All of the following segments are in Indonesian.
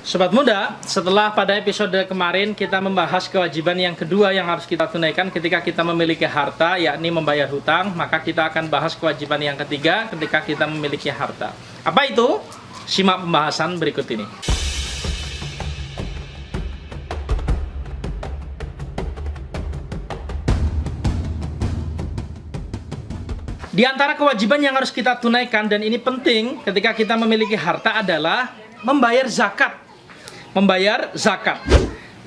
Sobat muda, setelah pada episode kemarin kita membahas kewajiban yang kedua yang harus kita tunaikan ketika kita memiliki harta, yakni membayar hutang, maka kita akan bahas kewajiban yang ketiga ketika kita memiliki harta. Apa itu? Simak pembahasan berikut ini. Di antara kewajiban yang harus kita tunaikan, dan ini penting ketika kita memiliki harta, adalah membayar zakat. Membayar zakat,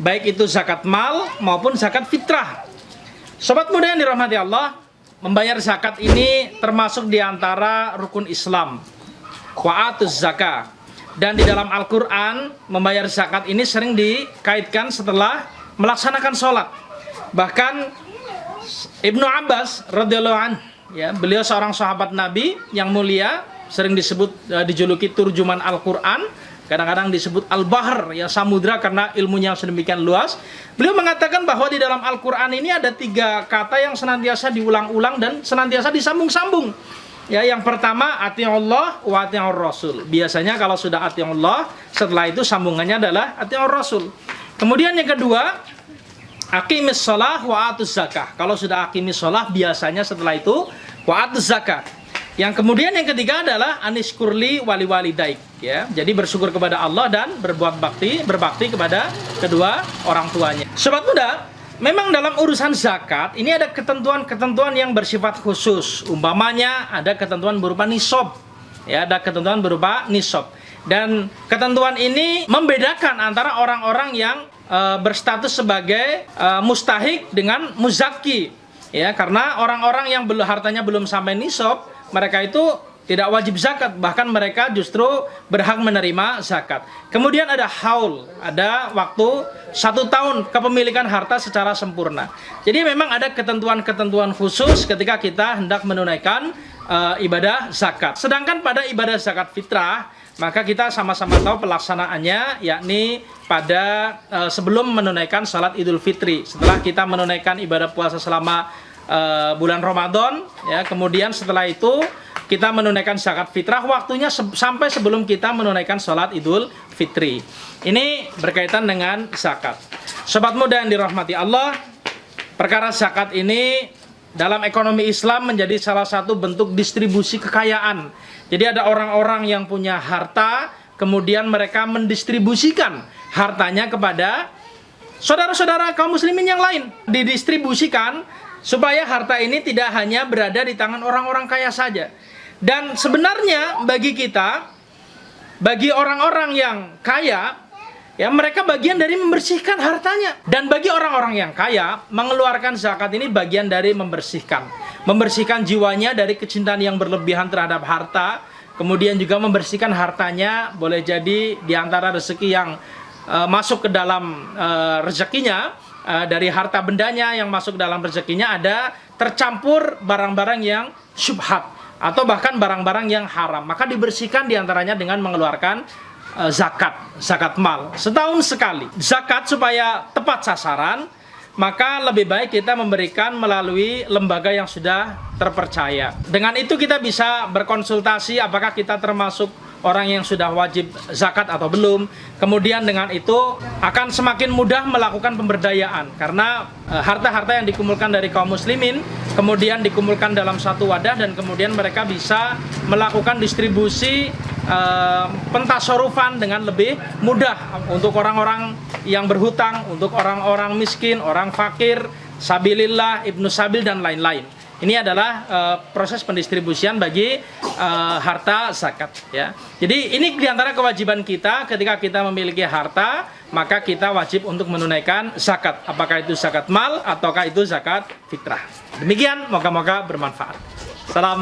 baik itu zakat mal maupun zakat fitrah. Sobat muda yang dirahmati Allah, membayar zakat ini termasuk di antara rukun Islam, wa'atuz zakah. Dan di dalam Al-Quran, membayar zakat ini sering dikaitkan setelah melaksanakan sholat. Bahkan Ibnu Abbas radhiyallahu anhu, ya, beliau seorang sahabat Nabi yang mulia, sering dijuluki turjuman Al-Quran, kadang-kadang disebut Al-Bahr, ya, samudra, karena ilmunya sedemikian luas. Beliau mengatakan bahwa di dalam Al-Quran ini ada 3 kata yang senantiasa diulang-ulang dan senantiasa disambung-sambung. Ya, yang pertama ati'ullah wa ati'ur rasul. Biasanya kalau sudah ati'ullah, setelah itu sambungannya adalah ati'ur rasul. Kemudian yang kedua, aqimis shalah wa atuz zakah. Kalau sudah aqimis shalah, biasanya setelah itu wa atuz zakah. Yang kemudian yang ketiga adalah anishkurli wali walidaik, ya. Jadi bersyukur kepada Allah dan berbakti kepada kedua orang tuanya. Sobat muda, memang dalam urusan zakat ini ada ketentuan-ketentuan yang bersifat khusus. Umpamanya ada ketentuan berupa nisab, ya, ada ketentuan berupa nisab. Dan ketentuan ini membedakan antara orang-orang yang berstatus sebagai mustahik dengan muzaki, ya, karena orang-orang yang hartanya belum sampai nisab, mereka itu tidak wajib zakat, bahkan mereka justru berhak menerima zakat. Kemudian ada haul, ada waktu 1 tahun kepemilikan harta secara sempurna. Jadi memang ada ketentuan-ketentuan khusus ketika kita hendak menunaikan ibadah zakat. Sedangkan pada ibadah zakat fitrah, maka kita sama-sama tahu pelaksanaannya, yakni pada sebelum menunaikan salat Idul Fitri. Setelah kita menunaikan ibadah puasa selama bulan Ramadan, ya, kemudian setelah itu kita menunaikan zakat fitrah, waktunya sampai sebelum kita menunaikan sholat Idul Fitri. Ini berkaitan dengan zakat. Sobat muda yang dirahmati Allah, perkara zakat ini dalam ekonomi Islam menjadi salah satu bentuk distribusi kekayaan. Jadi ada orang-orang yang punya harta, kemudian mereka mendistribusikan hartanya kepada saudara-saudara kaum muslimin yang lain. Didistribusikan supaya harta ini tidak hanya berada di tangan orang-orang kaya saja. Dan sebenarnya bagi kita, bagi orang-orang yang kaya, ya, mereka bagian dari membersihkan hartanya. Dan bagi orang-orang yang kaya, mengeluarkan zakat ini bagian dari membersihkan jiwanya dari kecintaan yang berlebihan terhadap harta. Kemudian juga membersihkan hartanya, boleh jadi di antara rezeki yang masuk ke dalam rezekinya, dari harta bendanya yang masuk dalam rezekinya ada tercampur barang-barang yang syubhat atau bahkan barang-barang yang haram, maka dibersihkan diantaranya dengan mengeluarkan zakat mal setahun sekali. Zakat supaya tepat sasaran, maka lebih baik kita memberikan melalui lembaga yang sudah terpercaya. Dengan itu kita bisa berkonsultasi apakah kita termasuk orang yang sudah wajib zakat atau belum. Kemudian dengan itu akan semakin mudah melakukan pemberdayaan, karena harta-harta yang dikumpulkan dari kaum muslimin kemudian dikumpulkan dalam satu wadah, dan kemudian mereka bisa melakukan distribusi pentasorufan dengan lebih mudah untuk orang-orang yang berhutang, untuk orang-orang miskin, orang fakir, sabilillah, ibnu sabil, dan lain-lain. Ini adalah proses pendistribusian bagi harta zakat, ya. Jadi ini diantara kewajiban kita ketika kita memiliki harta, maka kita wajib untuk menunaikan zakat. Apakah itu zakat mal ataukah itu zakat fitrah. Demikian, moga-moga bermanfaat. Salam.